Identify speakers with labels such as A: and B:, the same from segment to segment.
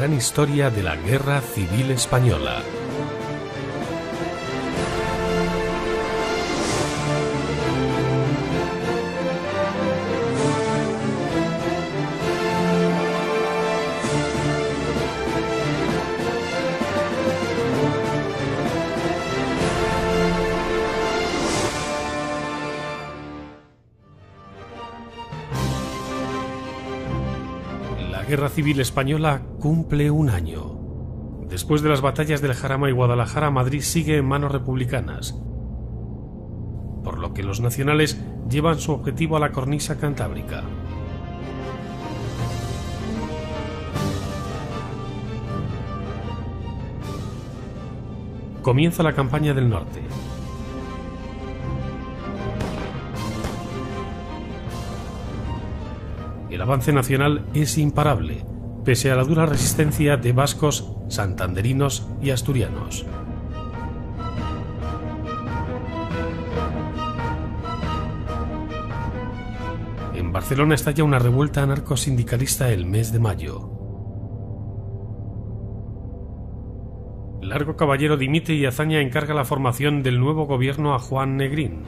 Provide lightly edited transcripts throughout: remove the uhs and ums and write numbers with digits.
A: gran historia de la Guerra Civil Española. La Guerra Civil Española cumple un año. Después de las batallas del Jarama y Guadalajara, Madrid sigue en manos republicanas, por lo que los nacionales llevan su objetivo a la cornisa cantábrica. Comienza la campaña del norte. El avance nacional es imparable, pese a la dura resistencia de vascos, santanderinos y asturianos. En Barcelona estalla una revuelta anarcosindicalista el mes de mayo. Largo Caballero dimite y Azaña encarga la formación del nuevo gobierno a Juan Negrín.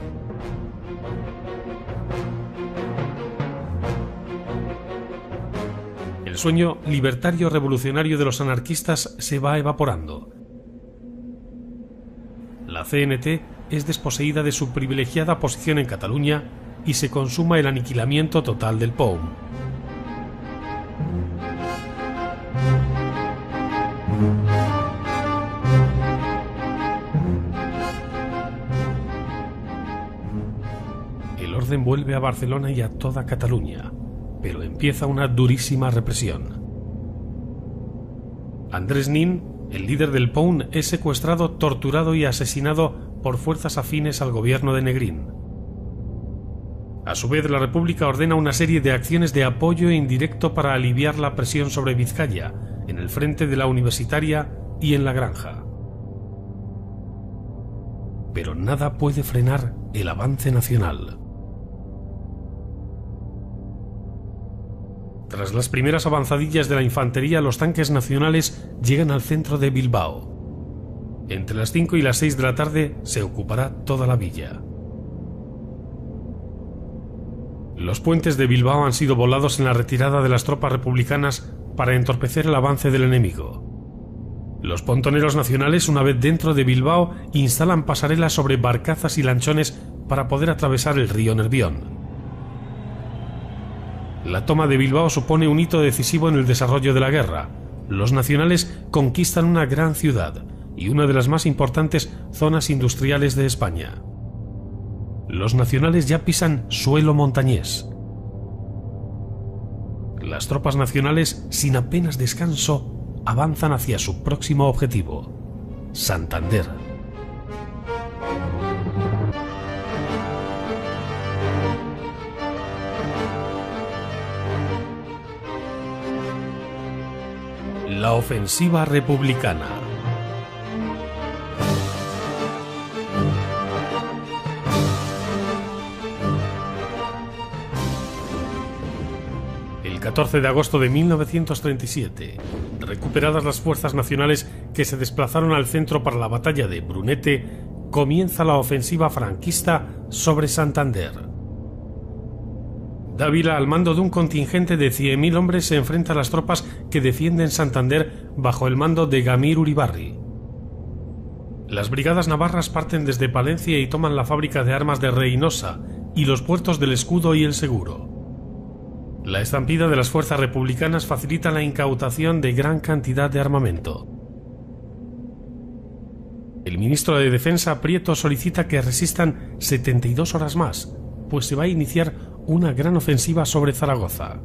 A: El sueño libertario revolucionario de los anarquistas se va evaporando. La CNT es desposeída de su privilegiada posición en Cataluña y se consuma el aniquilamiento total del POUM. El orden vuelve a Barcelona y a toda Cataluña, pero empieza una durísima represión. Andrés Nin, el líder del POUM, es secuestrado, torturado y asesinado por fuerzas afines al gobierno de Negrín. A su vez, la República ordena una serie de acciones de apoyo indirecto para aliviar la presión sobre Vizcaya, en el frente de la Universitaria y en la Granja. Pero nada puede frenar el avance nacional. Tras las primeras avanzadillas de la infantería, los tanques nacionales llegan al centro de Bilbao. Entre las 5 y las 6 de la tarde se ocupará toda la villa. Los puentes de Bilbao han sido volados en la retirada de las tropas republicanas para entorpecer el avance del enemigo. Los pontoneros nacionales, una vez dentro de Bilbao, instalan pasarelas sobre barcazas y lanchones para poder atravesar el río Nervión. La toma de Bilbao supone un hito decisivo en el desarrollo de la guerra. Los nacionales conquistan una gran ciudad y una de las más importantes zonas industriales de España. Los nacionales ya pisan suelo montañés. Las tropas nacionales, sin apenas descanso, avanzan hacia su próximo objetivo: Santander. La ofensiva republicana. El 14 de agosto de 1937, recuperadas las fuerzas nacionales que se desplazaron al centro para la batalla de Brunete, comienza la ofensiva franquista sobre Santander. Dávila, al mando de un contingente de 100.000 hombres, se enfrenta a las tropas que defienden Santander bajo el mando de Gamir Uribarri. Las brigadas navarras parten desde Palencia y toman la fábrica de armas de Reynosa y los puertos del Escudo y el Seguro. La estampida de las fuerzas republicanas facilita la incautación de gran cantidad de armamento. El ministro de Defensa, Prieto, solicita que resistan 72 horas más, pues se va a iniciar una gran ofensiva sobre Zaragoza.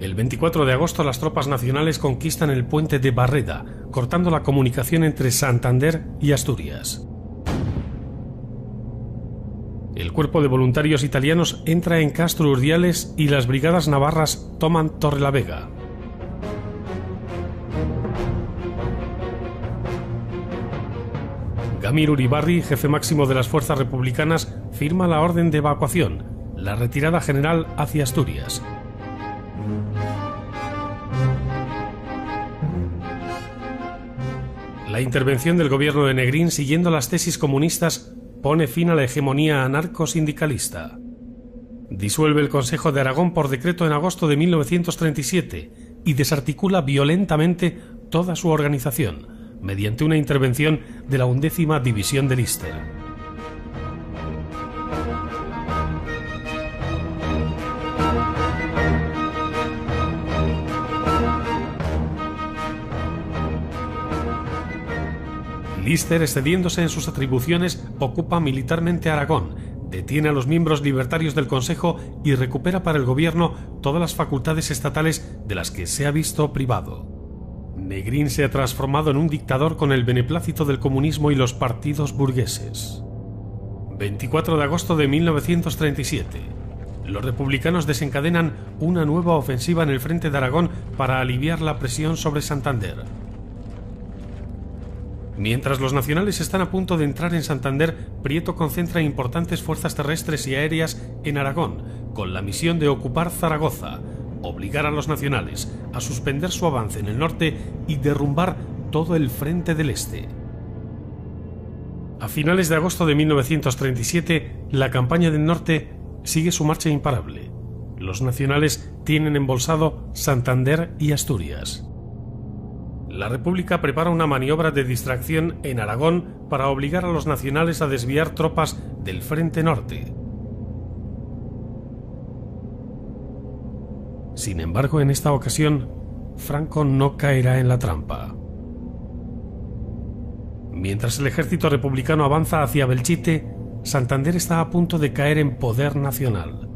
A: El 24 de agosto las tropas nacionales conquistan el puente de Barreda, cortando la comunicación entre Santander y Asturias. El cuerpo de voluntarios italianos entra en Castro Urdiales y las brigadas navarras toman Torrelavega. Gamir Uribarri, jefe máximo de las fuerzas republicanas, firma la orden de evacuación, la retirada general hacia Asturias. La intervención del gobierno de Negrín, siguiendo las tesis comunistas, pone fin a la hegemonía anarco-sindicalista. Disuelve el Consejo de Aragón por decreto en agosto de 1937 y desarticula violentamente toda su organización, mediante una intervención de la 11ª División de Lister. Lister, excediéndose en sus atribuciones, ocupa militarmente Aragón, detiene a los miembros libertarios del Consejo y recupera para el gobierno todas las facultades estatales de las que se ha visto privado. Negrín se ha transformado en un dictador con el beneplácito del comunismo y los partidos burgueses. 24 de agosto de 1937. Los republicanos desencadenan una nueva ofensiva en el frente de Aragón para aliviar la presión sobre Santander. Mientras los nacionales están a punto de entrar en Santander, Prieto concentra importantes fuerzas terrestres y aéreas en Aragón, con la misión de ocupar Zaragoza, obligar a los nacionales a suspender su avance en el norte y derrumbar todo el frente del este. A finales de agosto de 1937, la campaña del norte sigue su marcha imparable. Los nacionales tienen embolsado Santander y Asturias. La República prepara una maniobra de distracción en Aragón para obligar a los nacionales a desviar tropas del frente norte. Sin embargo, en esta ocasión, Franco no caerá en la trampa. Mientras el ejército republicano avanza hacia Belchite, Santander está a punto de caer en poder nacional.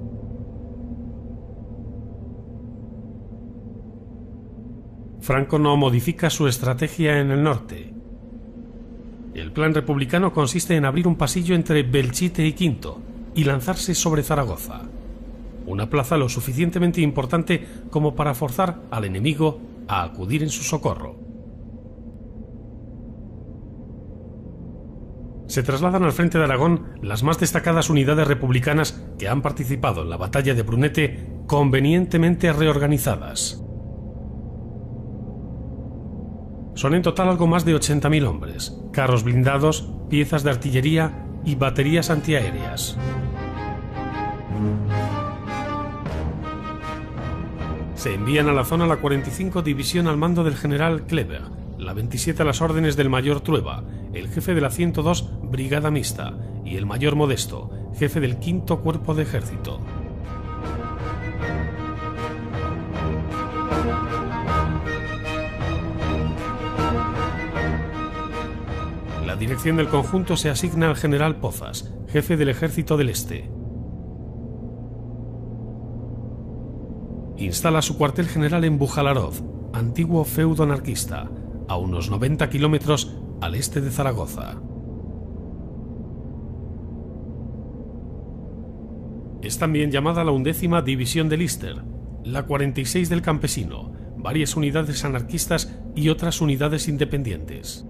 A: Franco no modifica su estrategia en el norte. El plan republicano consiste en abrir un pasillo entre Belchite y Quinto y lanzarse sobre Zaragoza, una plaza lo suficientemente importante como para forzar al enemigo a acudir en su socorro. Se trasladan al frente de Aragón las más destacadas unidades republicanas que han participado en la batalla de Brunete, convenientemente reorganizadas. Son en total algo más de 80.000 hombres, carros blindados, piezas de artillería y baterías antiaéreas. Se envían a la zona la 45 División al mando del general Kleber, la 27 a las órdenes del mayor Trueba, el jefe de la 102 Brigada Mixta y el mayor Modesto, jefe del 5º Cuerpo de Ejército. La dirección del conjunto se asigna al general Pozas, jefe del Ejército del Este. Instala su cuartel general en Bujalaroz, antiguo feudo anarquista, a unos 90 kilómetros al este de Zaragoza. Es también llamada la 11ª División de Lister, la 46 del Campesino, varias unidades anarquistas y otras unidades independientes.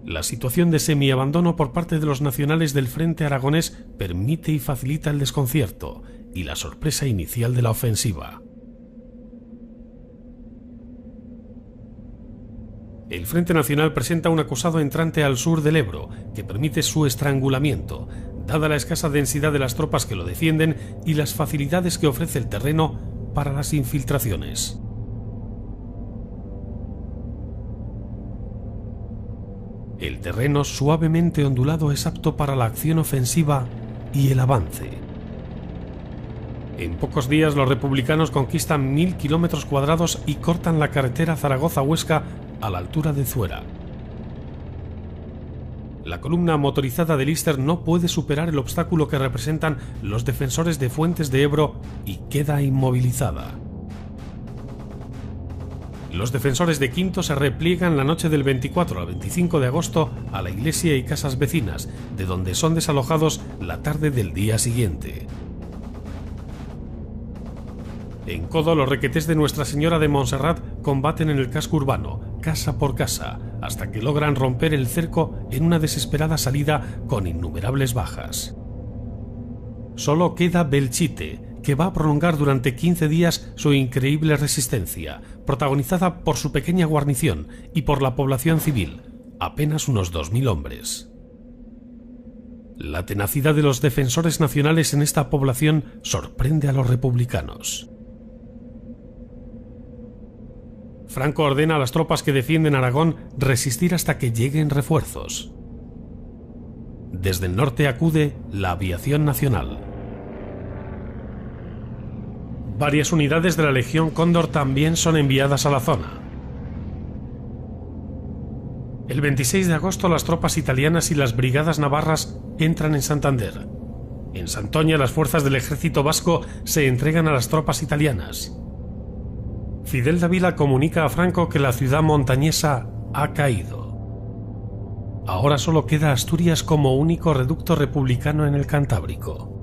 A: La situación de semiabandono por parte de los nacionales del frente aragonés permite y facilita el desconcierto y la sorpresa inicial de la ofensiva. El Frente Nacional presenta un acusado entrante al sur del Ebro que permite su estrangulamiento, dada la escasa densidad de las tropas que lo defienden y las facilidades que ofrece el terreno para las infiltraciones. El terreno suavemente ondulado es apto para la acción ofensiva y el avance. En pocos días los republicanos conquistan 1000 kilómetros cuadrados y cortan la carretera Zaragoza-Huesca a la altura de Zuera. La columna motorizada de Lister no puede superar el obstáculo que representan los defensores de Fuentes de Ebro y queda inmovilizada. Los defensores de Quinto se repliegan la noche del 24 al 25 de agosto a la iglesia y casas vecinas, de donde son desalojados la tarde del día siguiente. En Codo, los requetés de Nuestra Señora de Montserrat combaten en el casco urbano, casa por casa, hasta que logran romper el cerco en una desesperada salida con innumerables bajas. solo queda Belchite, que va a prolongar durante 15 días su increíble resistencia, protagonizada por su pequeña guarnición y por la población civil, apenas unos 2000 hombres. La tenacidad de los defensores nacionales en esta población sorprende a los republicanos. Franco ordena a las tropas que defienden Aragón resistir hasta que lleguen refuerzos. Desde el norte acude la aviación nacional. Varias unidades de la Legión Cóndor también son enviadas a la zona. El 26 de agosto las tropas italianas y las brigadas navarras entran en Santander. En Santoña las fuerzas del ejército vasco se entregan a las tropas italianas. Fidel Dávila comunica a Franco que la ciudad montañesa ha caído. Ahora solo queda Asturias como único reducto republicano en el Cantábrico.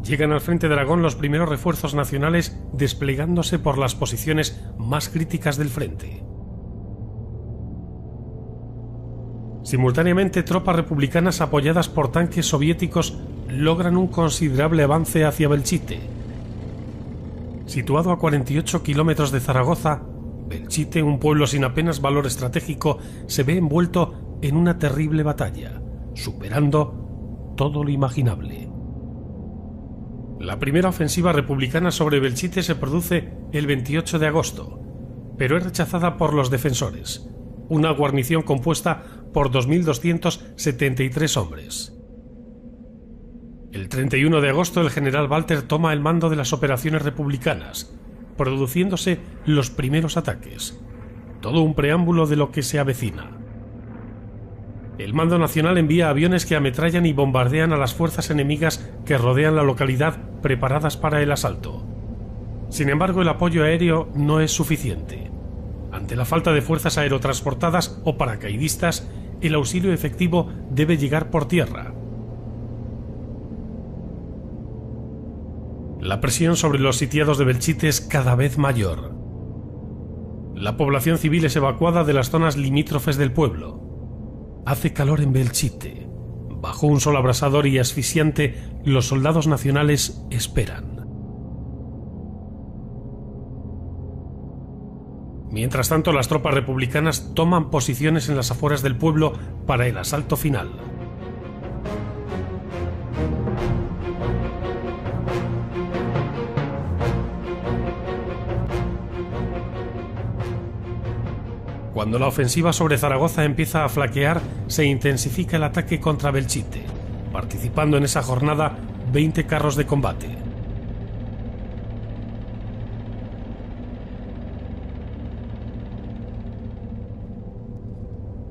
A: Llegan al frente de Aragón los primeros refuerzos nacionales desplegándose por las posiciones más críticas del frente. Simultáneamente, tropas republicanas apoyadas por tanques soviéticos logran un considerable avance hacia Belchite. Situado a 48 kilómetros de Zaragoza, Belchite, un pueblo sin apenas valor estratégico, se ve envuelto en una terrible batalla, superando todo lo imaginable. La primera ofensiva republicana sobre Belchite se produce el 28 de agosto, pero es rechazada por los defensores, una guarnición compuesta por 2.273 hombres. El 31 de agosto el general Walter toma el mando de las operaciones republicanas, produciéndose los primeros ataques, todo un preámbulo de lo que se avecina. El mando nacional envía aviones que ametrallan y bombardean a las fuerzas enemigas que rodean la localidad preparadas para el asalto. Sin embargo, el apoyo aéreo no es suficiente. Ante la falta de fuerzas aerotransportadas o paracaidistas, el auxilio efectivo debe llegar por tierra. La presión sobre los sitiados de Belchite es cada vez mayor. La población civil es evacuada de las zonas limítrofes del pueblo. Hace calor en Belchite. Bajo un sol abrasador y asfixiante, los soldados nacionales esperan. Mientras tanto, las tropas republicanas toman posiciones en las afueras del pueblo para el asalto final. Cuando la ofensiva sobre Zaragoza empieza a flaquear, se intensifica el ataque contra Belchite, participando en esa jornada 20 carros de combate.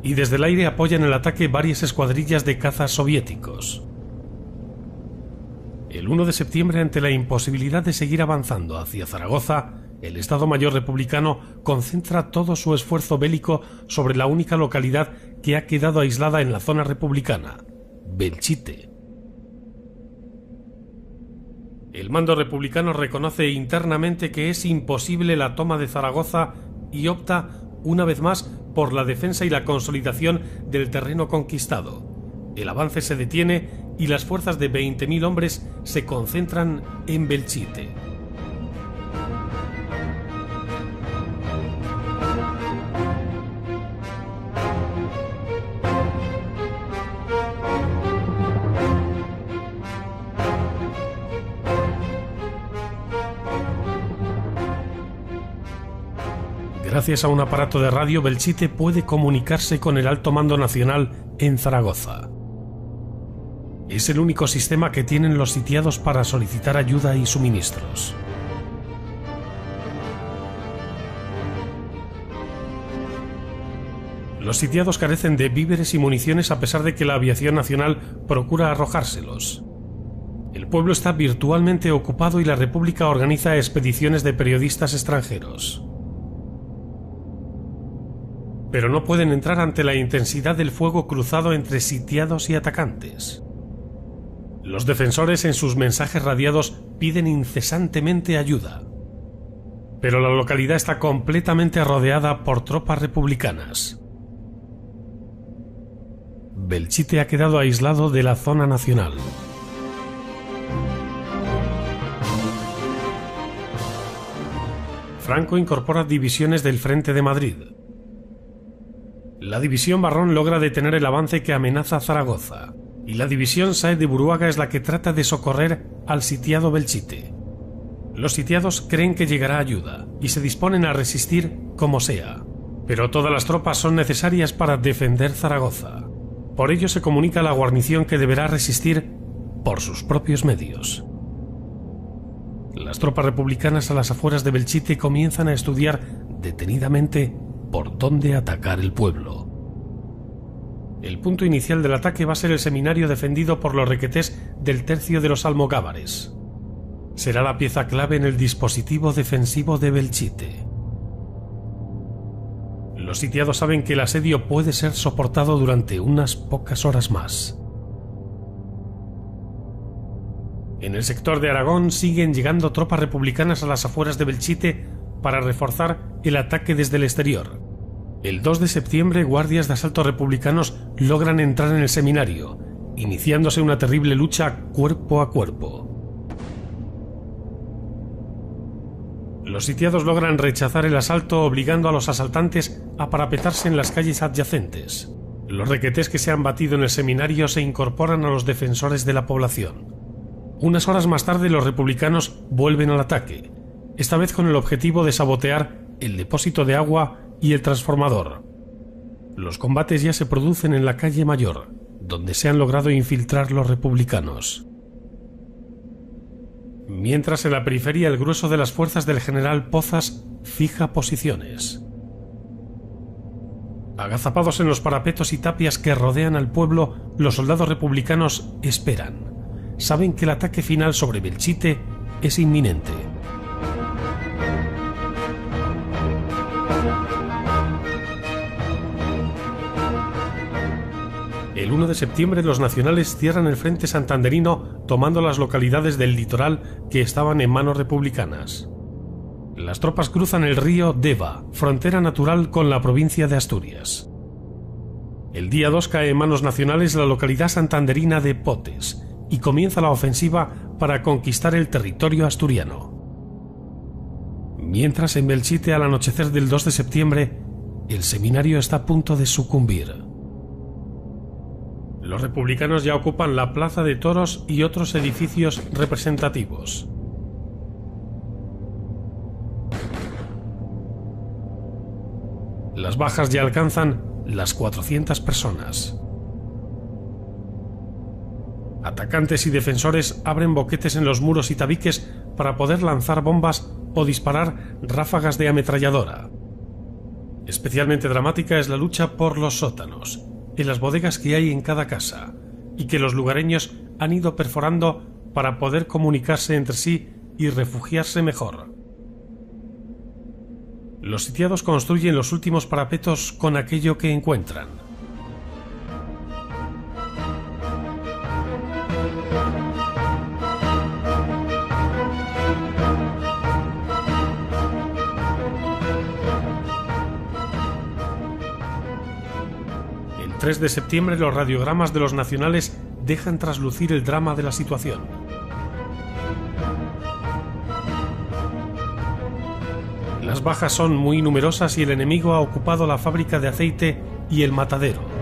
A: Y desde el aire apoyan el ataque varias escuadrillas de cazas soviéticos. El 1 de septiembre, ante la imposibilidad de seguir avanzando hacia Zaragoza, el Estado Mayor republicano concentra todo su esfuerzo bélico sobre la única localidad que ha quedado aislada en la zona republicana, Belchite. El mando republicano reconoce internamente que es imposible la toma de Zaragoza y opta, una vez más, por la defensa y la consolidación del terreno conquistado. El avance se detiene y las fuerzas de 20.000 hombres se concentran en Belchite. Gracias a un aparato de radio, Belchite puede comunicarse con el alto mando nacional en Zaragoza. Es el único sistema que tienen los sitiados para solicitar ayuda y suministros. Los sitiados carecen de víveres y municiones a pesar de que la aviación nacional procura arrojárselos. El pueblo está virtualmente ocupado y la República organiza expediciones de periodistas extranjeros. Pero no pueden entrar ante la intensidad del fuego cruzado entre sitiados y atacantes. Los defensores en sus mensajes radiados piden incesantemente ayuda. Pero la localidad está completamente rodeada por tropas republicanas. Belchite ha quedado aislado de la zona nacional. Franco incorpora divisiones del Frente de Madrid. La división Barrón logra detener el avance que amenaza Zaragoza, y la división Sáez de Buruaga es la que trata de socorrer al sitiado Belchite. Los sitiados creen que llegará ayuda y se disponen a resistir como sea, pero todas las tropas son necesarias para defender Zaragoza. Por ello se comunica a la guarnición que deberá resistir por sus propios medios. Las tropas republicanas a las afueras de Belchite comienzan a estudiar detenidamente por dónde atacar el pueblo. El punto inicial del ataque va a ser el seminario defendido por los requetés del tercio de los almogávares. Será la pieza clave en el dispositivo defensivo de Belchite. Los sitiados saben que el asedio puede ser soportado durante unas pocas horas más. En el sector de Aragón siguen llegando tropas republicanas a las afueras de Belchite para reforzar el ataque desde el exterior. El 2 de septiembre, guardias de asalto republicanos logran entrar en el seminario, iniciándose una terrible lucha cuerpo a cuerpo. Los sitiados logran rechazar el asalto, obligando a los asaltantes a parapetarse en las calles adyacentes. Los requetés que se han batido en el seminario se incorporan a los defensores de la población. Unas horas más tarde, los republicanos vuelven al ataque, esta vez con el objetivo de sabotear el depósito de agua y el transformador. Los combates ya se producen en la calle Mayor, donde se han logrado infiltrar los republicanos. Mientras en la periferia el grueso de las fuerzas del general Pozas fija posiciones. Agazapados en los parapetos y tapias que rodean al pueblo, los soldados republicanos esperan. Saben que el ataque final sobre Belchite es inminente. El 1 de septiembre los nacionales cierran el frente santanderino tomando las localidades del litoral que estaban en manos republicanas. Las tropas cruzan el río Deva, frontera natural con la provincia de Asturias. El día 2 cae en manos nacionales la localidad santanderina de Potes y comienza la ofensiva para conquistar el territorio asturiano. Mientras en Belchite, al anochecer del 2 de septiembre, el seminario está a punto de sucumbir. Los republicanos ya ocupan la Plaza de Toros y otros edificios representativos. Las bajas ya alcanzan las 400 personas. Atacantes y defensores abren boquetes en los muros y tabiques para poder lanzar bombas o disparar ráfagas de ametralladora. Especialmente dramática es la lucha por los sótanos, en las bodegas que hay en cada casa, y que los lugareños han ido perforando para poder comunicarse entre sí y refugiarse mejor. Los sitiados construyen los últimos parapetos con aquello que encuentran. El 3 de septiembre los radiogramas de los nacionales dejan traslucir el drama de la situación. Las bajas son muy numerosas y el enemigo ha ocupado la fábrica de aceite y el matadero.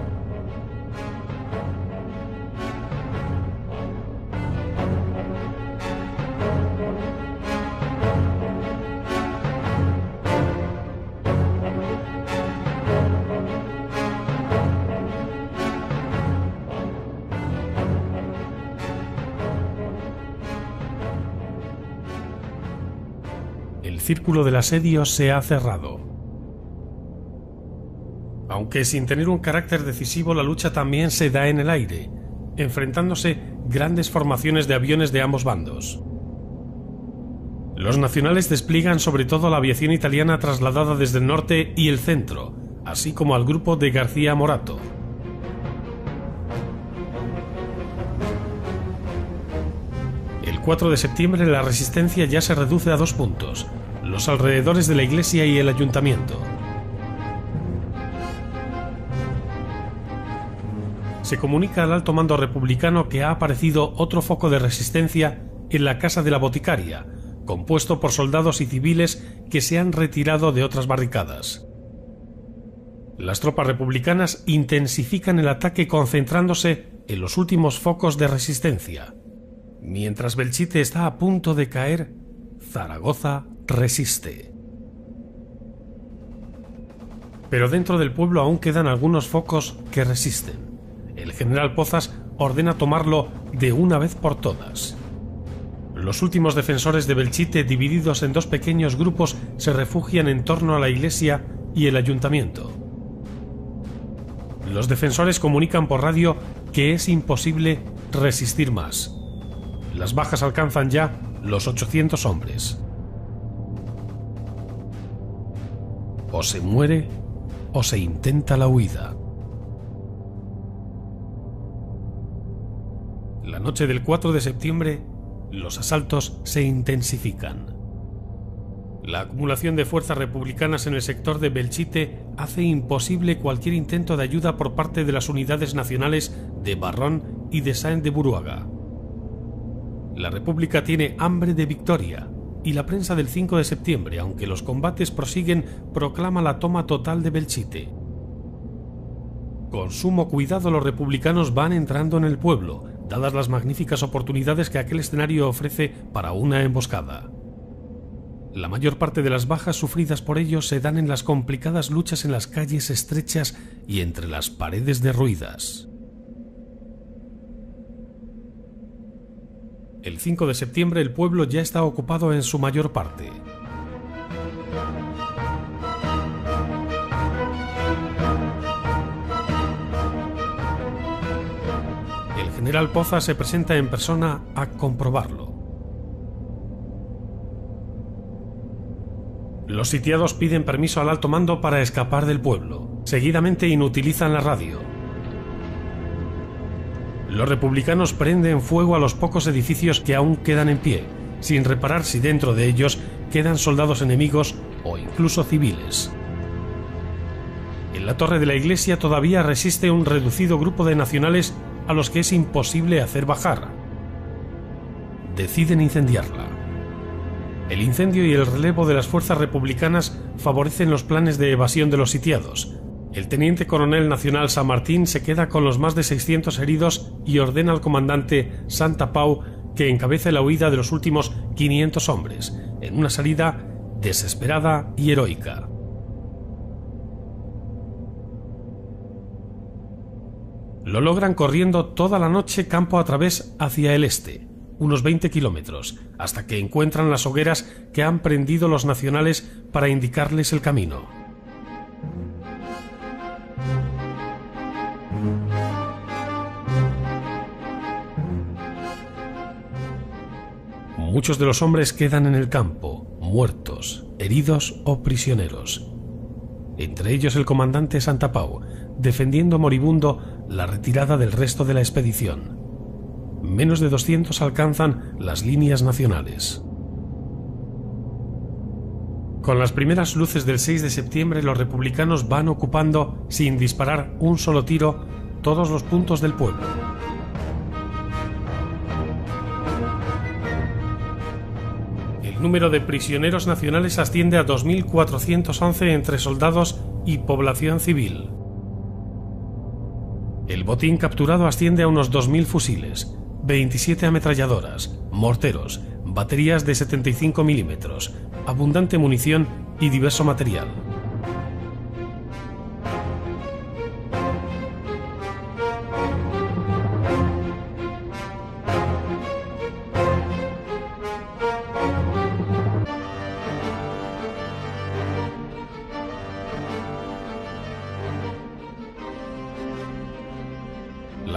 A: El círculo del asedio se ha cerrado. Aunque sin tener un carácter decisivo, la lucha también se da en el aire, enfrentándose grandes formaciones de aviones de ambos bandos. Los nacionales despliegan sobre todo la aviación italiana trasladada desde el norte y el centro, así como al grupo de García Morato. El 4 de septiembre la resistencia ya se reduce a 2 puntos, los alrededores de la iglesia y el ayuntamiento. se comunica al alto mando republicano que ha aparecido otro foco de resistencia en la casa de la boticaria, compuesto por soldados y civiles que se han retirado de otras barricadas. Las tropas republicanas intensifican el ataque concentrándose en los últimos focos de resistencia. Mientras Belchite está a punto de caer, Zaragoza resiste. Pero dentro del pueblo aún quedan algunos focos que resisten. El general Pozas ordena tomarlo de una vez por todas. Los últimos defensores de Belchite, divididos en dos pequeños grupos, se refugian en torno a la iglesia y el ayuntamiento. Los defensores comunican por radio que es imposible resistir más. Las bajas alcanzan ya los 800 hombres. O se muere o se intenta la huida. La noche del 4 de septiembre, los asaltos se intensifican. La acumulación de fuerzas republicanas en el sector de Belchite hace imposible cualquier intento de ayuda por parte de las unidades nacionales de Barrón y de Sáenz de Buruaga. La República tiene hambre de victoria y la prensa del 5 de septiembre, aunque los combates prosiguen, proclama la toma total de Belchite. Con sumo cuidado los republicanos van entrando en el pueblo, dadas las magníficas oportunidades que aquel escenario ofrece para una emboscada. La mayor parte de las bajas sufridas por ellos se dan en las complicadas luchas en las calles estrechas y entre las paredes derruidas. El 5 de septiembre el pueblo ya está ocupado en su mayor parte. El general Pozas se presenta en persona a comprobarlo. Los sitiados piden permiso al alto mando para escapar del pueblo. Seguidamente inutilizan la radio. Los republicanos prenden fuego a los pocos edificios que aún quedan en pie, sin reparar si dentro de ellos quedan soldados enemigos o incluso civiles. En la torre de la iglesia todavía resiste un reducido grupo de nacionales a los que es imposible hacer bajar. Deciden incendiarla. El incendio y el relevo de las fuerzas republicanas favorecen los planes de evasión de los sitiados. El teniente coronel nacional San Martín se queda con los más de 600 heridos y ordena al comandante Santa Pau que encabece la huida de los últimos 500 hombres, en una salida desesperada y heroica. Lo logran corriendo toda la noche campo a través hacia el este, unos 20 kilómetros, hasta que encuentran las hogueras que han prendido los nacionales para indicarles el camino. Muchos de los hombres quedan en el campo, muertos, heridos o prisioneros. Entre ellos el comandante Santa Pau, defendiendo moribundo la retirada del resto de la expedición. Menos de 200 alcanzan las líneas nacionales. Con las primeras luces del 6 de septiembre los republicanos van ocupando, sin disparar un solo tiro, todos los puntos del pueblo. El número de prisioneros nacionales asciende a 2.411 entre soldados y población civil. El botín capturado asciende a unos 2.000 fusiles, 27 ametralladoras, morteros, baterías de 75 milímetros, abundante munición y diverso material.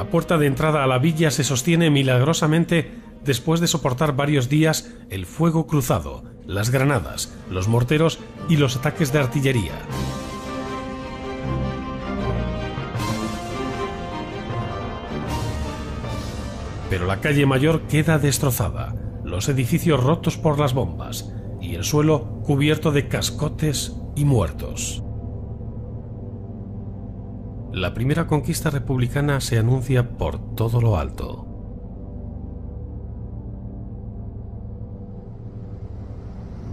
A: La puerta de entrada a la villa se sostiene milagrosamente después de soportar varios días el fuego cruzado, las granadas, los morteros y los ataques de artillería. Pero la calle mayor queda destrozada, los edificios rotos por las bombas y el suelo cubierto de cascotes y muertos. La primera conquista republicana se anuncia por todo lo alto.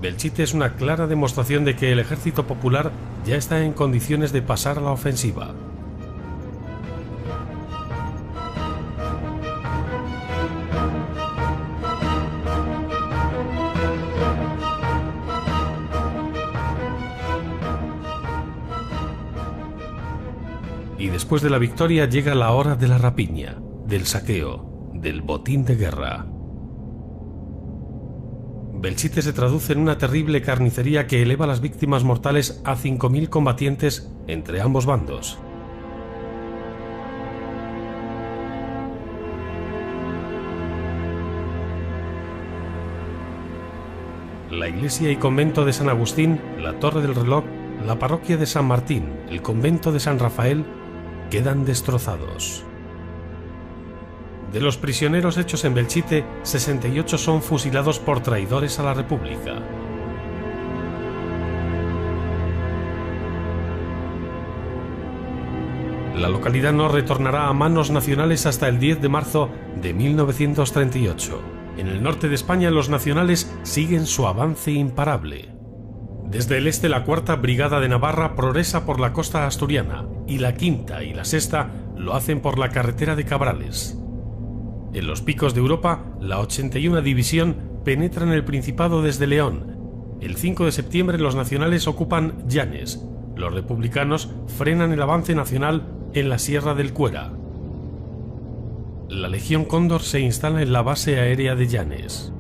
A: Belchite es una clara demostración de que el ejército popular ya está en condiciones de pasar a la ofensiva. Y después de la victoria llega la hora de la rapiña, del saqueo, del botín de guerra. Belchite se traduce en una terrible carnicería que eleva las víctimas mortales a 5.000 combatientes entre ambos bandos. La iglesia y convento de San Agustín, la Torre del Reloj, la parroquia de San Martín, el convento de San Rafael quedan destrozados. De los prisioneros hechos en Belchite, 68 son fusilados por traidores a la República. La localidad no retornará a manos nacionales hasta el 10 de marzo de 1938. En el norte de España los nacionales siguen su avance imparable. Desde el este la 4ª Brigada de Navarra progresa por la costa asturiana y la 5ª y la 6ª lo hacen por la carretera de Cabrales. En los picos de Europa, la 81 División penetra en el Principado desde León. El 5 de septiembre los nacionales ocupan Llanes. Los republicanos frenan el avance nacional en la Sierra del Cuera. La Legión Cóndor se instala en la base aérea de Llanes.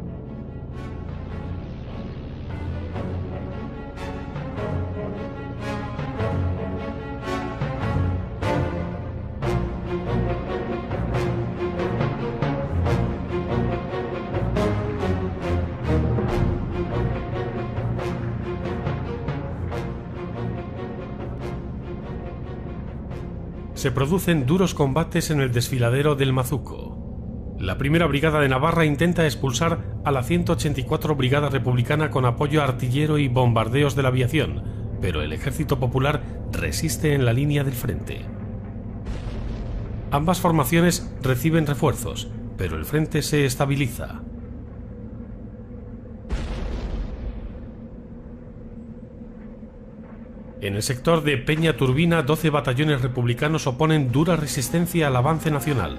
A: Se producen duros combates en el desfiladero del Mazuco. La primera Brigada de Navarra intenta expulsar a la 184 Brigada Republicana con apoyo artillero y bombardeos de la aviación, pero el ejército popular resiste en la línea del frente. Ambas formaciones reciben refuerzos, pero el frente se estabiliza. En el sector de Peña Turbina, 12 batallones republicanos oponen dura resistencia al avance nacional.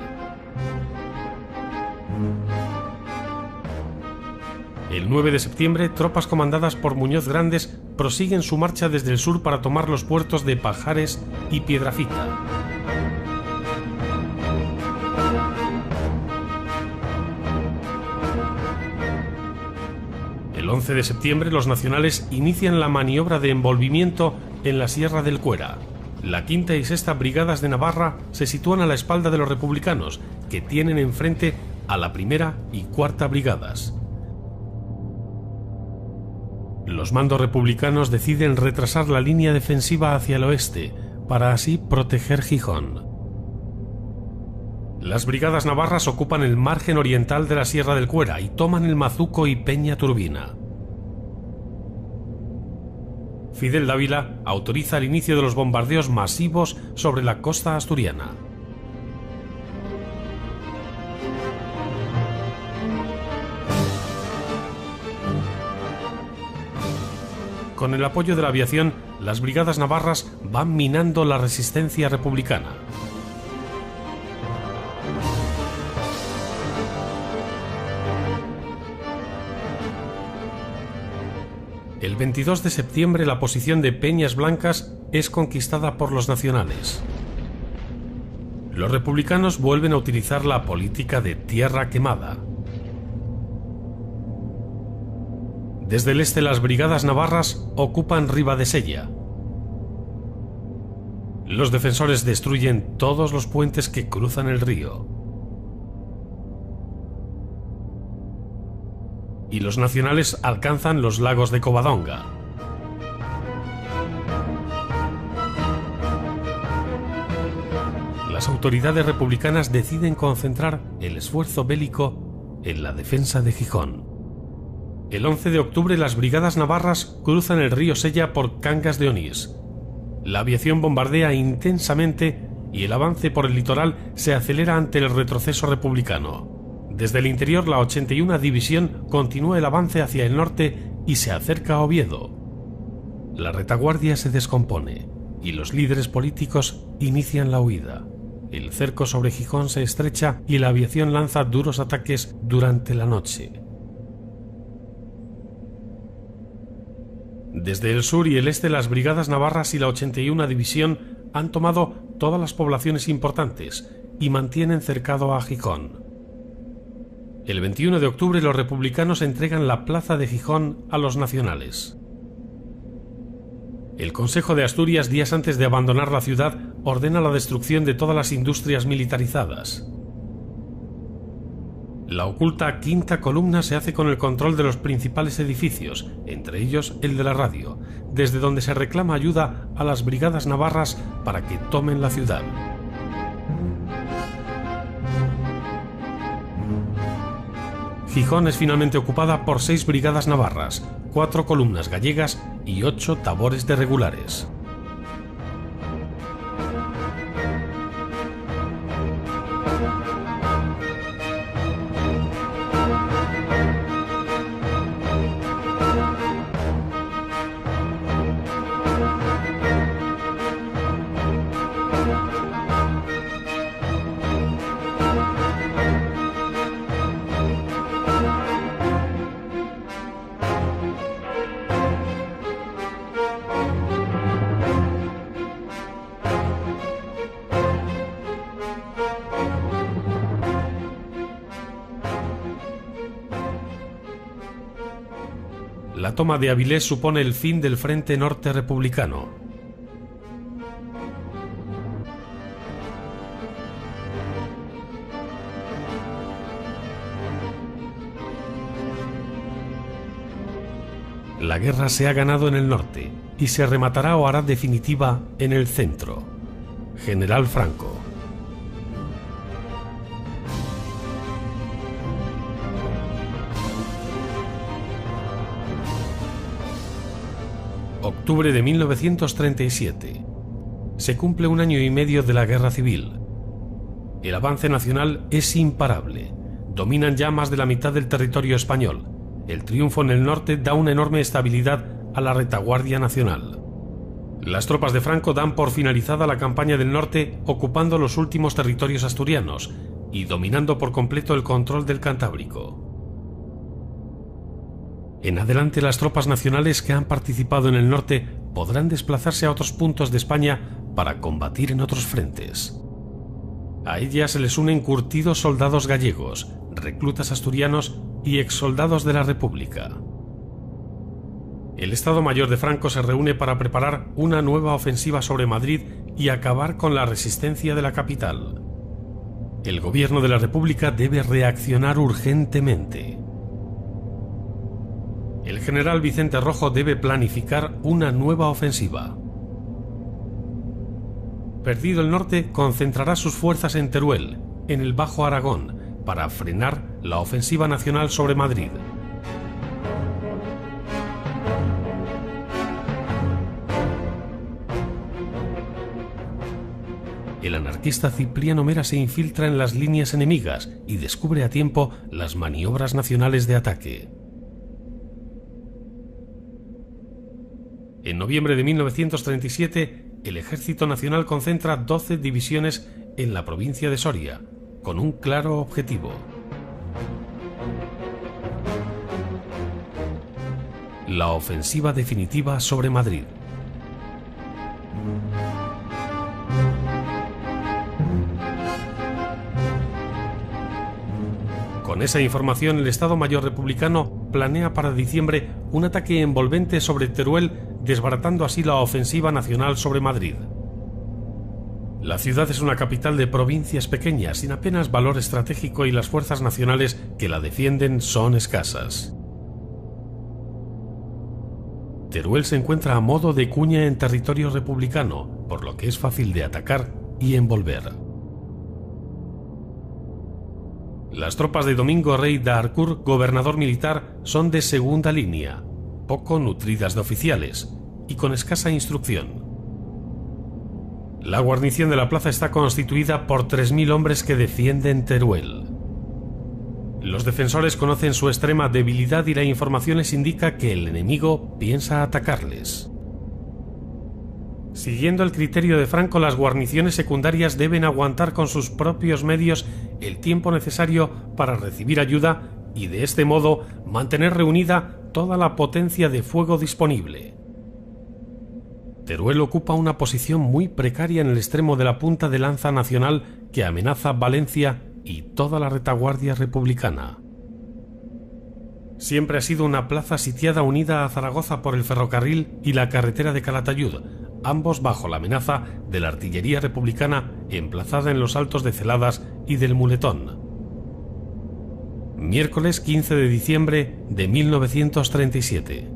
A: El 9 de septiembre, tropas comandadas por Muñoz Grandes prosiguen su marcha desde el sur para tomar los puertos de Pajares y Piedrafita. El 11 de septiembre los nacionales inician la maniobra de envolvimiento en la Sierra del Cuera. La 5ª y 6ª Brigadas de Navarra se sitúan a la espalda de los republicanos, que tienen enfrente a la 1ª y 4ª Brigadas. Los mandos republicanos deciden retrasar la línea defensiva hacia el oeste, para así proteger Gijón. Las brigadas navarras ocupan el margen oriental de la Sierra del Cuera y toman el Mazuco y Peña Turbina. Fidel Dávila autoriza el inicio de los bombardeos masivos sobre la costa asturiana. Con el apoyo de la aviación, las brigadas navarras van minando la resistencia republicana. El 22 de septiembre la posición de Peñas Blancas es conquistada por los nacionales. Los republicanos vuelven a utilizar la política de tierra quemada. Desde el este las brigadas navarras ocupan Ribadesella. Los defensores destruyen todos los puentes que cruzan el río. Y los nacionales alcanzan los lagos de Covadonga. Las autoridades republicanas deciden concentrar el esfuerzo bélico en la defensa de Gijón. El 11 de octubre las brigadas navarras cruzan el río Sella por Cangas de Onís. La aviación bombardea intensamente y el avance por el litoral se acelera ante el retroceso republicano. Desde el interior, la 81 División continúa el avance hacia el norte y se acerca a Oviedo. La retaguardia se descompone y los líderes políticos inician la huida. El cerco sobre Gijón se estrecha y la aviación lanza duros ataques durante la noche. Desde el sur y el este, las brigadas navarras y la 81 División han tomado todas las poblaciones importantes y mantienen cercado a Gijón. El 21 de octubre los republicanos entregan la plaza de Gijón a los nacionales. El Consejo de Asturias, días antes de abandonar la ciudad, ordena la destrucción de todas las industrias militarizadas. La oculta quinta columna se hace con el control de los principales edificios, entre ellos el de la radio, desde donde se reclama ayuda a las brigadas navarras para que tomen la ciudad. Gijón es finalmente ocupada por 6 brigadas navarras, 4 columnas gallegas y 8 tabores de regulares. La toma de Avilés supone el fin del Frente Norte republicano. La guerra se ha ganado en el norte y se rematará o hará definitiva en el centro. General Franco. Octubre de 1937. Se cumple un año y medio de la Guerra Civil. El avance nacional es imparable. Dominan ya más de la mitad del territorio español. El triunfo en el norte da una enorme estabilidad a la retaguardia nacional. Las tropas de Franco dan por finalizada la campaña del norte, ocupando los últimos territorios asturianos y dominando por completo el control del Cantábrico. En adelante, las tropas nacionales que han participado en el norte podrán desplazarse a otros puntos de España para combatir en otros frentes. A ellas se les unen curtidos soldados gallegos, reclutas asturianos y exsoldados de la República. El Estado Mayor de Franco se reúne para preparar una nueva ofensiva sobre Madrid y acabar con la resistencia de la capital. El gobierno de la República debe reaccionar urgentemente. El general Vicente Rojo debe planificar una nueva ofensiva. Perdido el norte, concentrará sus fuerzas en Teruel, en el Bajo Aragón, para frenar la ofensiva nacional sobre Madrid. El anarquista Cipriano Mera se infiltra en las líneas enemigas y descubre a tiempo las maniobras nacionales de ataque. En noviembre de 1937, el Ejército Nacional concentra 12 divisiones en la provincia de Soria, con un claro objetivo: la ofensiva definitiva sobre Madrid. Con esa información, el Estado Mayor republicano planea para diciembre un ataque envolvente sobre Teruel, desbaratando así la ofensiva nacional sobre Madrid. La ciudad es una capital de provincias pequeñas, sin apenas valor estratégico, y las fuerzas nacionales que la defienden son escasas. Teruel se encuentra a modo de cuña en territorio republicano, por lo que es fácil de atacar y envolver. Las tropas de Domingo Rey de Harcourt, gobernador militar, son de segunda línea, poco nutridas de oficiales y con escasa instrucción. La guarnición de la plaza está constituida por 3.000 hombres que defienden Teruel. Los defensores conocen su extrema debilidad y la información les indica que el enemigo piensa atacarles. Siguiendo el criterio de Franco, las guarniciones secundarias deben aguantar con sus propios medios el tiempo necesario para recibir ayuda y de este modo mantener reunida toda la potencia de fuego disponible. Teruel ocupa una posición muy precaria en el extremo de la punta de lanza nacional que amenaza Valencia y toda la retaguardia republicana. Siempre ha sido una plaza sitiada unida a Zaragoza por el ferrocarril y la carretera de Calatayud, ambos bajo la amenaza de la artillería republicana emplazada en los altos de Celadas y del Muletón. Miércoles 15 de diciembre de 1937.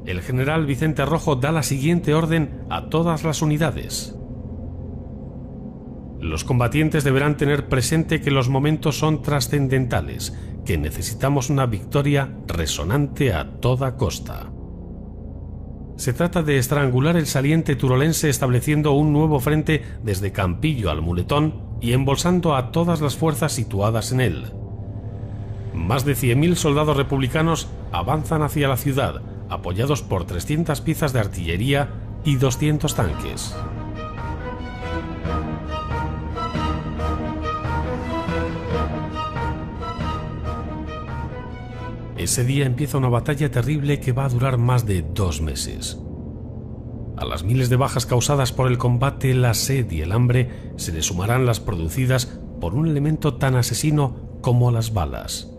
A: El general Vicente Rojo da la siguiente orden a todas las unidades. Los combatientes deberán tener presente que los momentos son trascendentales, que necesitamos una victoria resonante a toda costa. Se trata de estrangular el saliente turolense estableciendo un nuevo frente desde Campillo al Muletón y embolsando a todas las fuerzas situadas en él. Más de 100.000 soldados republicanos avanzan hacia la ciudad, apoyados por 300 piezas de artillería y 200 tanques. Ese día empieza una batalla terrible que va a durar más de 2 meses. A las miles de bajas causadas por el combate, la sed y el hambre se le sumarán las producidas por un elemento tan asesino como las balas: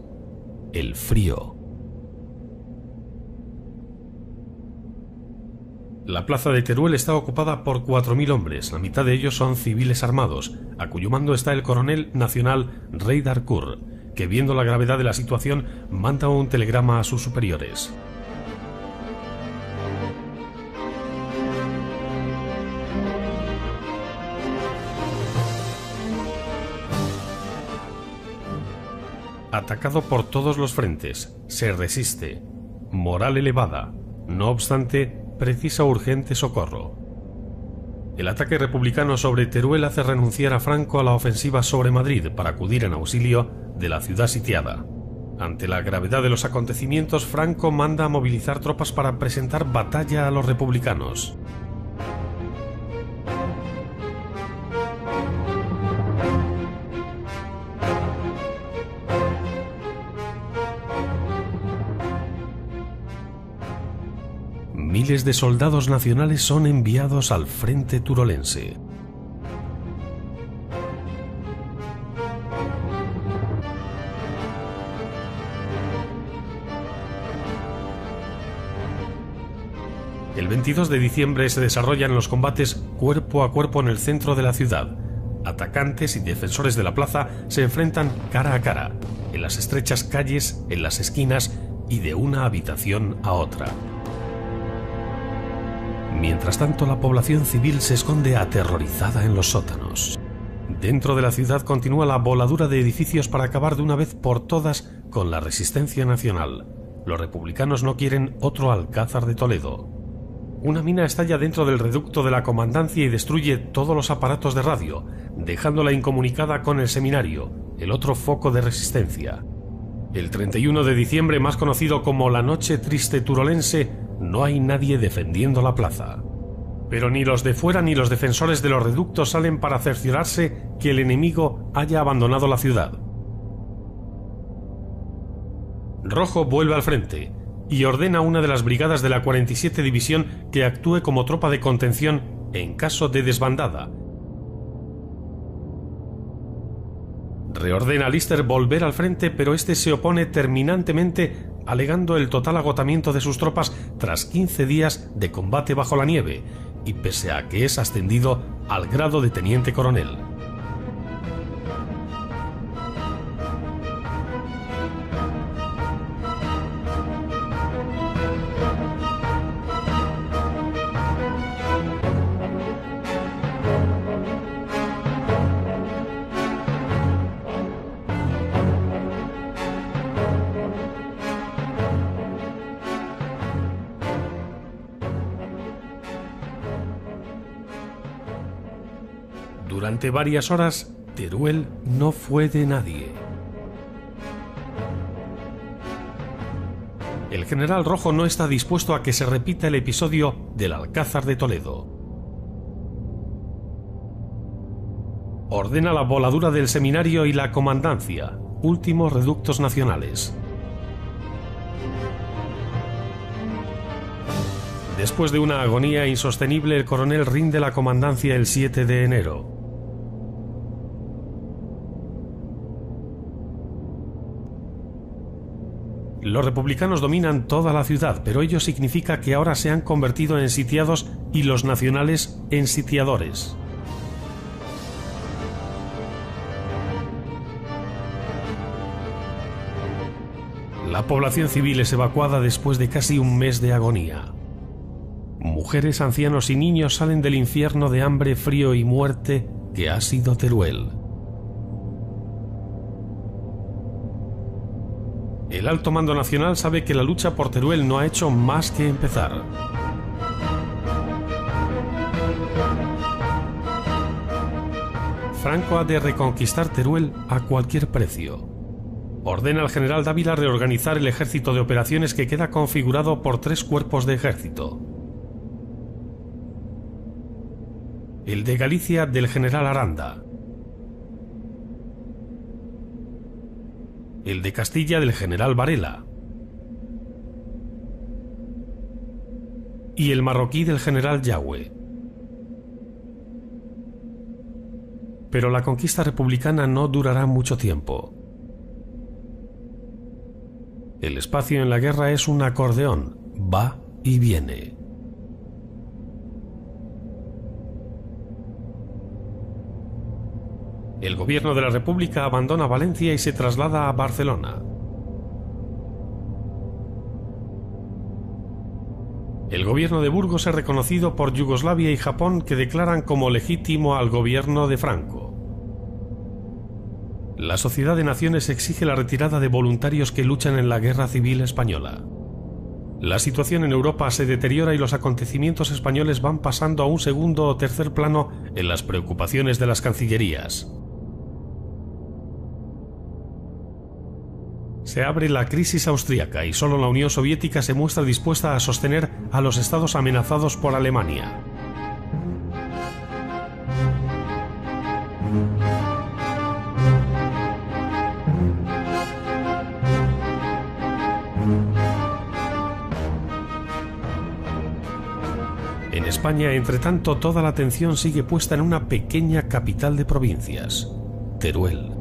A: el frío. La plaza de Teruel está ocupada por 4.000 hombres, la mitad de ellos son civiles armados, a cuyo mando está el coronel nacional Rey d'Harcourt, que viendo la gravedad de la situación manda un telegrama a sus superiores. Atacado por todos los frentes, se resiste. Moral elevada. No obstante, precisa urgente socorro. El ataque republicano sobre Teruel hace renunciar a Franco a la ofensiva sobre Madrid para acudir en auxilio de la ciudad sitiada. Ante la gravedad de los acontecimientos, Franco manda a movilizar tropas para presentar batalla a los republicanos. Miles de soldados nacionales son enviados al frente turolense. El 22 de diciembre se desarrollan los combates cuerpo a cuerpo en el centro de la ciudad. Atacantes y defensores de la plaza se enfrentan cara a cara, en las estrechas calles, en las esquinas y de una habitación a otra. Mientras tanto, la población civil se esconde aterrorizada en los sótanos. Dentro de la ciudad continúa la voladura de edificios para acabar de una vez por todas con la resistencia nacional. Los republicanos no quieren otro Alcázar de Toledo. Una mina estalla dentro del reducto de la comandancia y destruye todos los aparatos de radio, dejándola incomunicada con el seminario, el otro foco de resistencia. El 31 de diciembre, más conocido como la Noche Triste Turolense, no hay nadie defendiendo la plaza. Pero ni los de fuera ni los defensores de los reductos salen para cerciorarse que el enemigo haya abandonado la ciudad. Rojo vuelve al frente y ordena a una de las brigadas de la 47 División que actúe como tropa de contención en caso de desbandada. Reordena a Lister volver al frente, pero este se opone terminantemente, alegando el total agotamiento de sus tropas tras 15 días de combate bajo la nieve, y pese a que es ascendido al grado de teniente coronel. Durante varias horas, Teruel no fue de nadie. El general Rojo no está dispuesto a que se repita el episodio del Alcázar de Toledo. Ordena la voladura del seminario y la comandancia, últimos reductos nacionales. Después de una agonía insostenible, el coronel rinde la comandancia el 7 de enero. Los republicanos dominan toda la ciudad, pero ello significa que ahora se han convertido en sitiados y los nacionales en sitiadores. La población civil es evacuada después de casi un mes de agonía. Mujeres, ancianos y niños salen del infierno de hambre, frío y muerte que ha sido Teruel. El alto mando nacional sabe que la lucha por Teruel no ha hecho más que empezar. Franco ha de reconquistar Teruel a cualquier precio. Ordena al general Dávila reorganizar el ejército de operaciones, que queda configurado por 3 cuerpos de ejército. El de Galicia del general Aranda. El de Castilla del general Varela. Y el marroquí del general Yagüe. Pero la conquista republicana no durará mucho tiempo. El espacio en la guerra es un acordeón, va y viene. El gobierno de la República abandona Valencia y se traslada a Barcelona. El gobierno de Burgos es reconocido por Yugoslavia y Japón, que declaran como legítimo al gobierno de Franco. La Sociedad de Naciones exige la retirada de voluntarios que luchan en la Guerra Civil Española. La situación en Europa se deteriora y los acontecimientos españoles van pasando a un segundo o tercer plano en las preocupaciones de las cancillerías. Se abre la crisis austríaca y solo la Unión Soviética se muestra dispuesta a sostener a los estados amenazados por Alemania. En España, entre tanto, toda la atención sigue puesta en una pequeña capital de provincias, Teruel.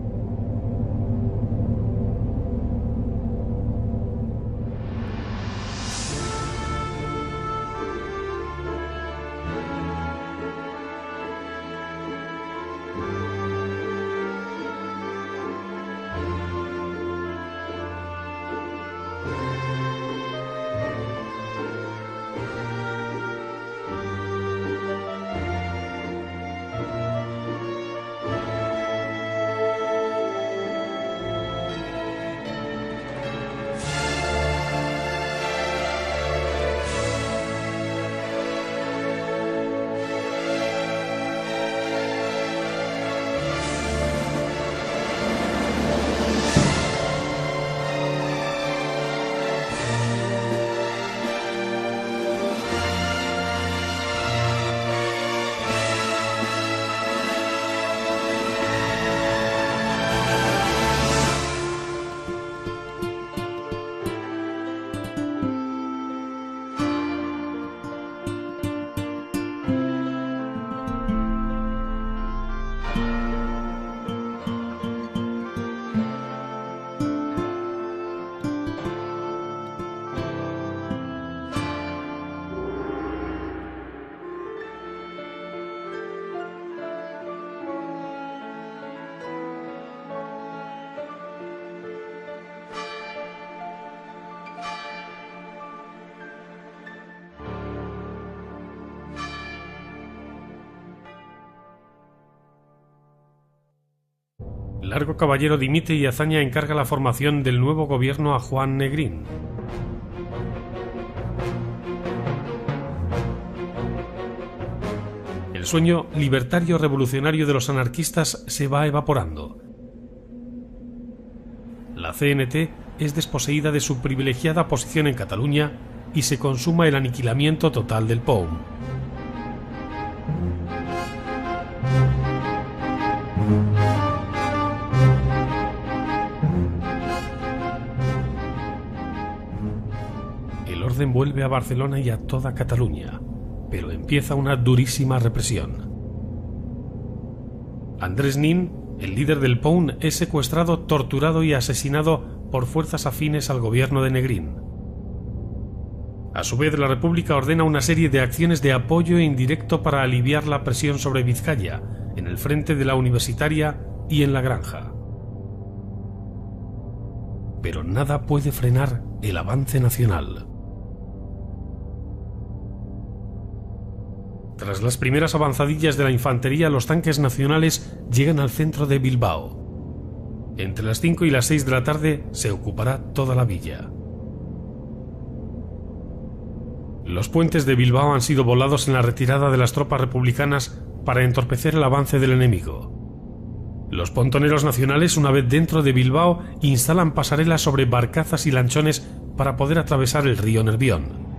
A: Largo Caballero dimite y Azaña encarga la formación del nuevo gobierno a Juan Negrín. El sueño libertario revolucionario de los anarquistas se va evaporando. La CNT es desposeída de su privilegiada posición en Cataluña y se consuma el aniquilamiento total del POUM. El orden vuelve a Barcelona y a toda Cataluña, pero empieza una durísima represión. Andrés Nin, el líder del POUM, es secuestrado, torturado y asesinado por fuerzas afines al gobierno de Negrín. A su vez, la República ordena una serie de acciones de apoyo indirecto para aliviar la presión sobre Vizcaya, en el frente de la Universitaria y en la Granja. Pero nada puede frenar el avance nacional. Tras las primeras avanzadillas de la infantería, los tanques nacionales llegan al centro de Bilbao. Entre las 5 y las 6 de la tarde se ocupará toda la villa. Los puentes de Bilbao han sido volados en la retirada de las tropas republicanas para entorpecer el avance del enemigo. Los pontoneros nacionales, una vez dentro de Bilbao, instalan pasarelas sobre barcazas y lanchones para poder atravesar el río Nervión.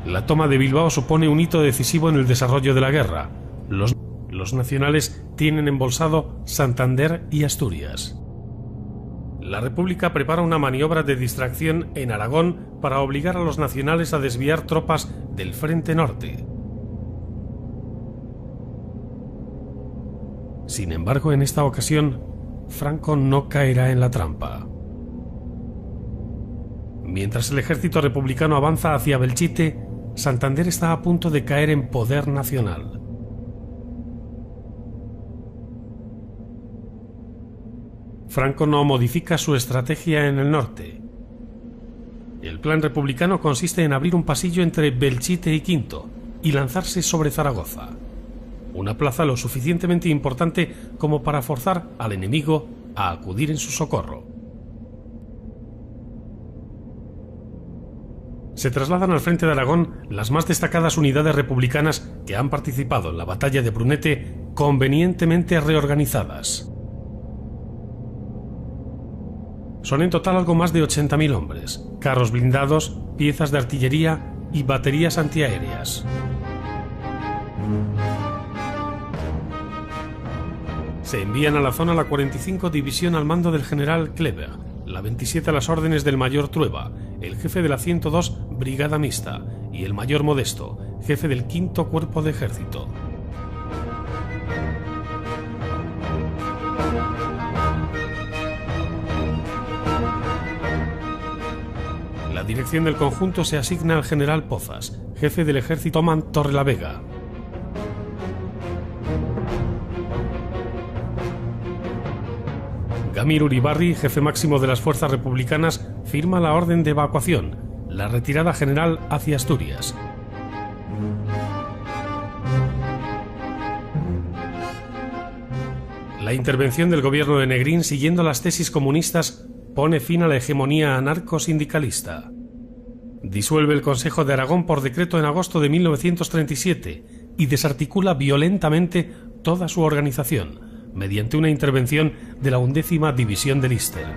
A: La toma de Bilbao supone un hito decisivo en el desarrollo de la guerra. Los nacionales tienen embolsado Santander y Asturias. La República prepara una maniobra de distracción en Aragón para obligar a los nacionales a desviar tropas del frente norte. Sin embargo, en esta ocasión, Franco no caerá en la trampa. Mientras el ejército republicano avanza hacia Belchite, Santander está a punto de caer en poder nacional. Franco no modifica su estrategia en el norte. El plan republicano consiste en abrir un pasillo entre Belchite y Quinto y lanzarse sobre Zaragoza, una plaza lo suficientemente importante como para forzar al enemigo a acudir en su socorro. Se trasladan al frente de Aragón las más destacadas unidades republicanas que han participado en la batalla de Brunete, convenientemente reorganizadas. Son en total algo más de 80.000 hombres, carros blindados, piezas de artillería y baterías antiaéreas. Se envían a la zona la 45 División al mando del general Kleber, la 27 a las órdenes del mayor Trueba, el jefe de la 102 Brigada Mixta y el mayor Modesto, jefe del 5º Cuerpo de Ejército. La dirección del conjunto se asigna al general Pozas, jefe del ejército Toman Torrelavega. Gamir Uribarri, jefe máximo de las fuerzas republicanas, firma la orden de evacuación, la retirada general hacia Asturias. La intervención del gobierno de Negrín, siguiendo las tesis comunistas, pone fin a la hegemonía anarco-sindicalista. Disuelve el Consejo de Aragón por decreto en agosto de 1937 y desarticula violentamente toda su organización, mediante una intervención de la 11ª División de Lister.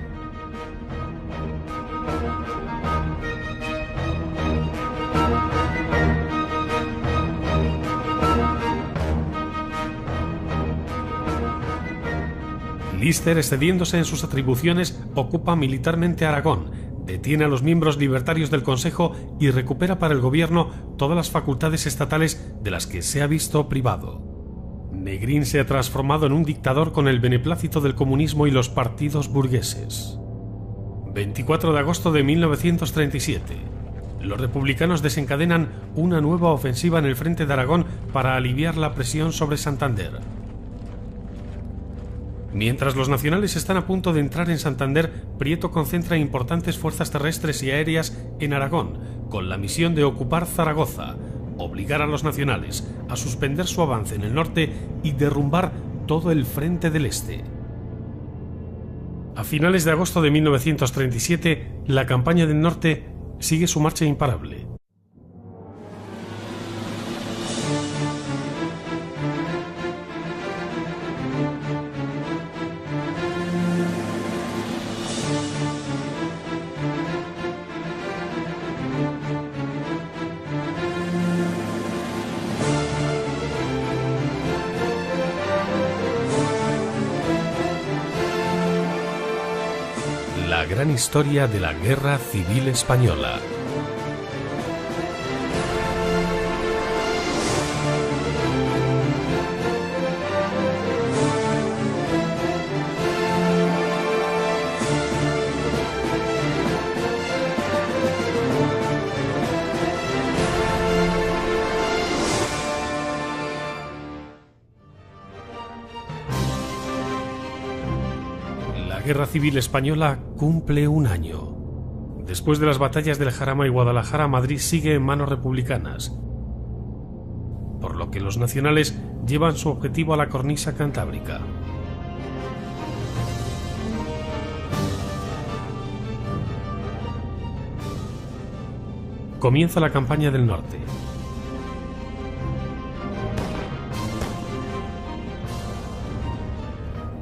A: Lister, excediéndose en sus atribuciones, ocupa militarmente Aragón, detiene a los miembros libertarios del Consejo y recupera para el gobierno todas las facultades estatales de las que se ha visto privado. Negrín se ha transformado en un dictador con el beneplácito del comunismo y los partidos burgueses. 24 de agosto de 1937. Los republicanos desencadenan una nueva ofensiva en el frente de Aragón para aliviar la presión sobre Santander. Mientras los nacionales están a punto de entrar en Santander, Prieto concentra importantes fuerzas terrestres y aéreas en Aragón, con la misión de ocupar Zaragoza, obligar a los nacionales a suspender su avance en el norte y derrumbar todo el frente del este. A finales de agosto de 1937, la campaña del norte sigue su marcha imparable. gran historia de la Guerra Civil Española. La Guerra Civil Española cumple un año. Después de las batallas del Jarama y Guadalajara, Madrid sigue en manos republicanas, por lo que los nacionales llevan su objetivo a la cornisa cantábrica. Comienza la campaña del norte.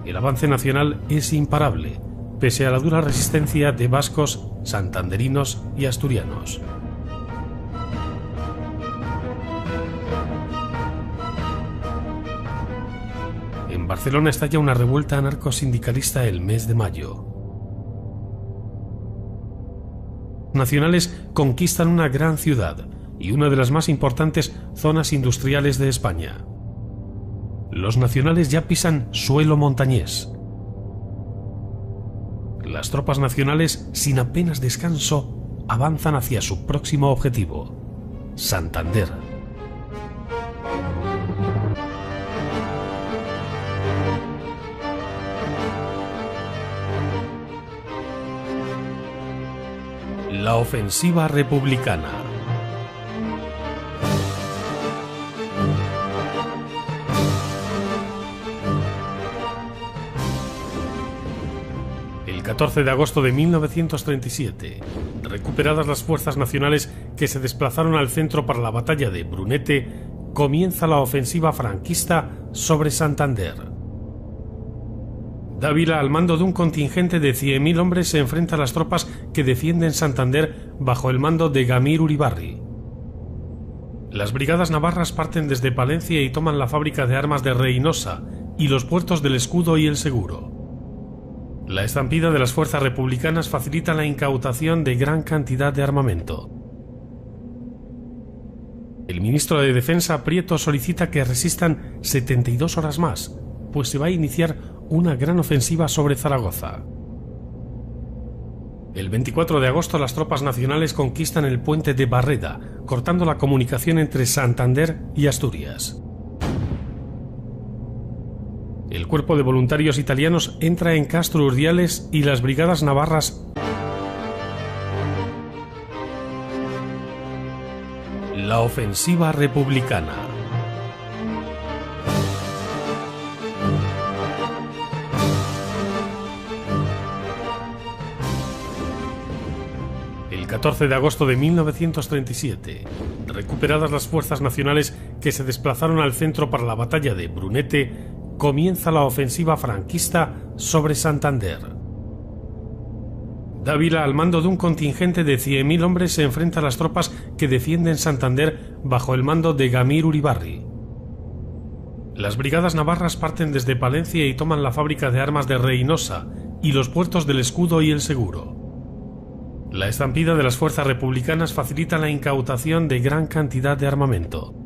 A: El avance nacional es imparable, pese a la dura resistencia de vascos, santanderinos y asturianos. En Barcelona estalla una revuelta anarcosindicalista el mes de mayo. Los nacionales conquistan una gran ciudad y una de las más importantes zonas industriales de España. Los nacionales ya pisan suelo montañés. Las tropas nacionales, sin apenas descanso, avanzan hacia su próximo objetivo, Santander. La ofensiva republicana. El 14 de agosto de 1937, recuperadas las fuerzas nacionales que se desplazaron al centro para la batalla de Brunete, comienza la ofensiva franquista sobre Santander. Dávila, al mando de un contingente de 100.000 hombres, se enfrenta a las tropas que defienden Santander bajo el mando de Gamir Uribarri. Las brigadas navarras parten desde Palencia y toman la fábrica de armas de Reynosa y los puertos del Escudo y el Seguro. La estampida de las fuerzas republicanas facilita la incautación de gran cantidad de armamento. El ministro de Defensa, Prieto, solicita que resistan 72 horas más, pues se va a iniciar una gran ofensiva sobre Zaragoza. El 24 de agosto las tropas nacionales conquistan el puente de Barreda, cortando la comunicación entre Santander y Asturias. El cuerpo de voluntarios italianos entra en Castro Urdiales y las brigadas navarras. La ofensiva republicana. El 14 de agosto de 1937, recuperadas las fuerzas nacionales que se desplazaron al centro para la batalla de Brunete, comienza la ofensiva franquista sobre Santander. Dávila, al mando de un contingente de 100.000 hombres, se enfrenta a las tropas que defienden Santander bajo el mando de Gamir Uribarri. Las brigadas navarras parten desde Palencia y toman la fábrica de armas de Reynosa y los puertos del Escudo y el Seguro. La estampida de las fuerzas republicanas facilita la incautación de gran cantidad de armamento.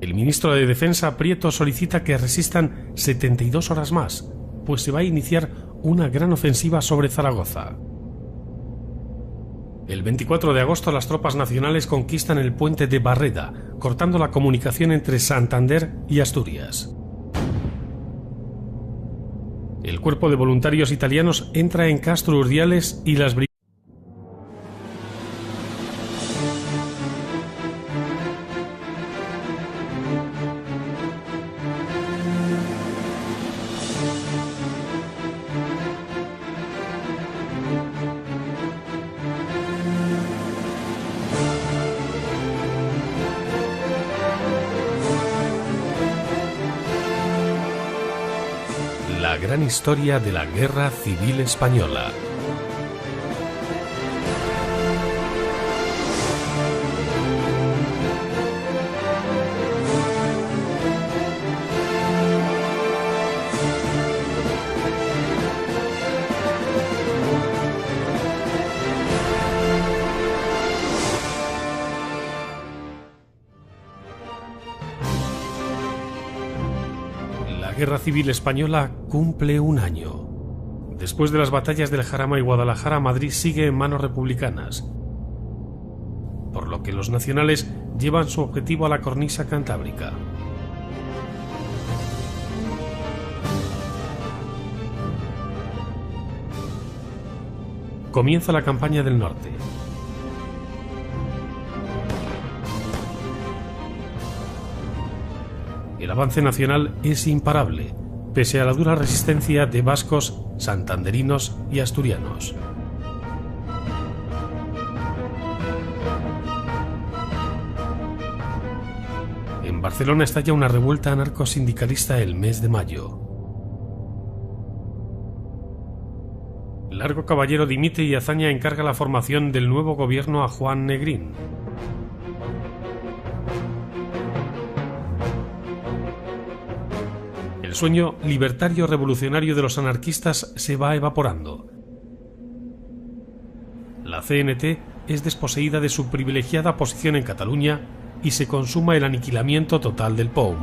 A: El ministro de Defensa, Prieto, solicita que resistan 72 horas más, pues se va a iniciar una gran ofensiva sobre Zaragoza. El 24 de agosto las tropas nacionales conquistan el puente de Barreda, cortando la comunicación entre Santander y Asturias. El cuerpo de voluntarios italianos entra en Castro Urdiales y las brigadas. La gran historia de la Guerra Civil Española. La Guerra Civil Española cumple un año. Después de las batallas del Jarama y Guadalajara, Madrid sigue en manos republicanas, por lo que los nacionales llevan su objetivo a la cornisa cantábrica. Comienza la campaña del norte. El avance nacional es imparable, pese a la dura resistencia de vascos, santanderinos y asturianos. En Barcelona estalla una revuelta anarcosindicalista el mes de mayo. Largo Caballero dimite y Azaña encarga la formación del nuevo gobierno a Juan Negrín. El sueño libertario revolucionario de los anarquistas se va evaporando. La CNT es desposeída de su privilegiada posición en Cataluña y se consuma el aniquilamiento total del POUM.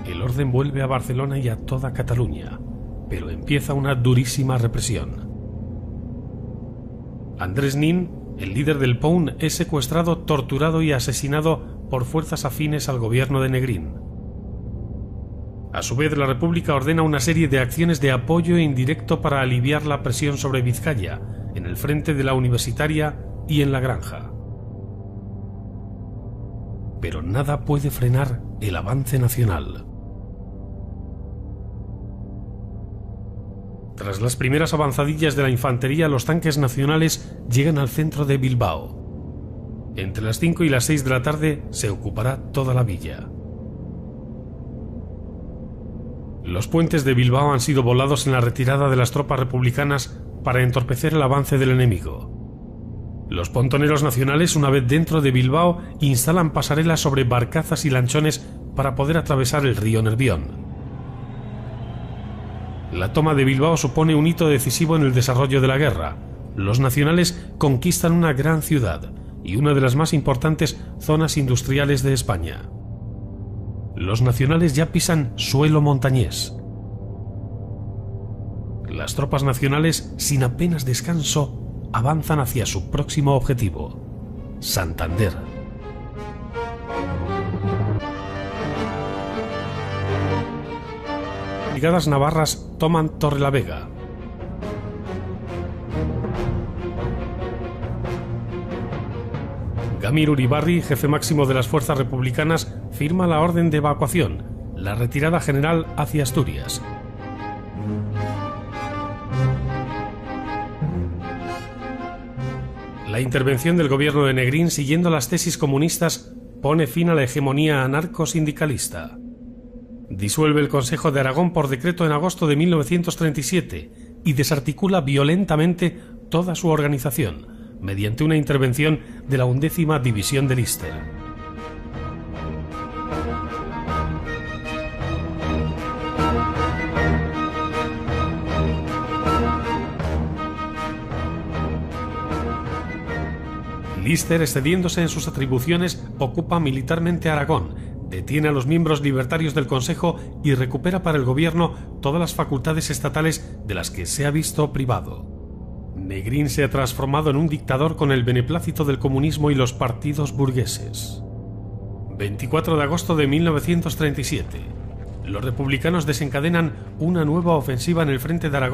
A: El orden vuelve a Barcelona y a toda Cataluña, pero empieza una durísima represión. Andrés Nin, el líder del POUM, es secuestrado, torturado y asesinado por fuerzas afines al gobierno de Negrín. A su vez, la República ordena una serie de acciones de apoyo indirecto para aliviar la presión sobre Vizcaya, en el frente de la Universitaria y en la Granja. Pero nada puede frenar el avance nacional. Tras las primeras avanzadillas de la infantería, los tanques nacionales llegan al centro de Bilbao. Entre las 5 y las 6 de la tarde se ocupará toda la villa. Los puentes de Bilbao han sido volados en la retirada de las tropas republicanas para entorpecer el avance del enemigo. Los pontoneros nacionales, una vez dentro de Bilbao, instalan pasarelas sobre barcazas y lanchones para poder atravesar el río Nervión. La toma de Bilbao supone un hito decisivo en el desarrollo de la guerra. Los nacionales conquistan una gran ciudad y una de las más importantes zonas industriales de España. Los nacionales ya pisan suelo montañés. Las tropas nacionales, sin apenas descanso, avanzan hacia su próximo objetivo: Santander. Brigadas navarras toman Torrelavega. Gamir Uribarri, jefe máximo de las fuerzas republicanas, firma la orden de evacuación, la retirada general hacia Asturias. La intervención del gobierno de Negrín, siguiendo las tesis comunistas, pone fin a la hegemonía anarcosindicalista. Disuelve el Consejo de Aragón por decreto en agosto de 1937 y desarticula violentamente toda su organización, mediante una intervención de la 11ª División de Lister. Lister, excediéndose en sus atribuciones, ocupa militarmente Aragón, detiene a los miembros libertarios del Consejo y recupera para el gobierno todas las facultades estatales de las que se ha visto privado. Negrín se ha transformado en un dictador con el beneplácito del comunismo y los partidos burgueses. 24 de agosto de 1937. Los republicanos desencadenan una nueva ofensiva en el frente de Aragón.